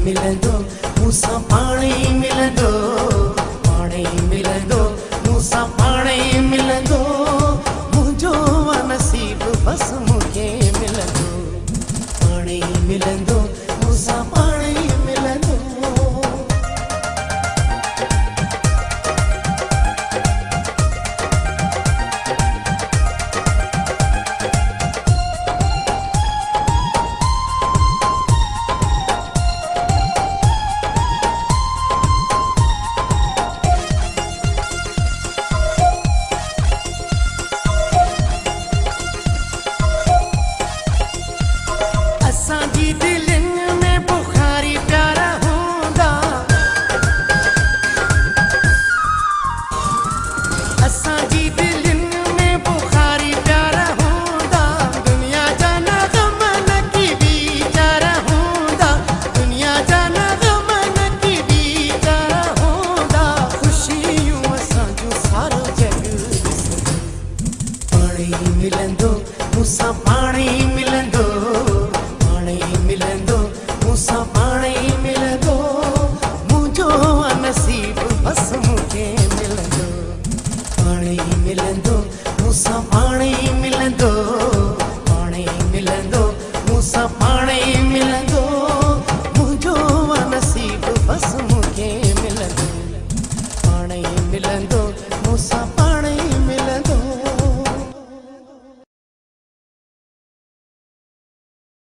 मिलंदो मूंसां पाणी मिलंदो, पाणी मिलंदो मूंसां पाणी मिलंदो, मुंहिंजो नसीब बस मूंखे मिलंदो, पाणी मिलंदो मूंसां पाणी मिलंदो। असांजी दिलनि में बुखारी प्यारा हूंदा, असांजी दिलनि में बुखारी प्यारा हूंदा, दुनिया जा न ग़म न की वीचारा हूंदा, दुनिया जा न ग़म न की वीचारा हूंदा, ख़ुशियूं असांजूं सारो जग ॾिसंदो, पाणी मिलंदो मूंसां पाणी मिलंदो, मिलंदो मूंसां पाणी मिलंदो, मुंहिंजो नसीब बस मूंखे मिलंदो, पाणी मिलंदो मूंसां पाणी मिलंदो, पाणी मिलंदो मूंसां पाणी मिलंदो।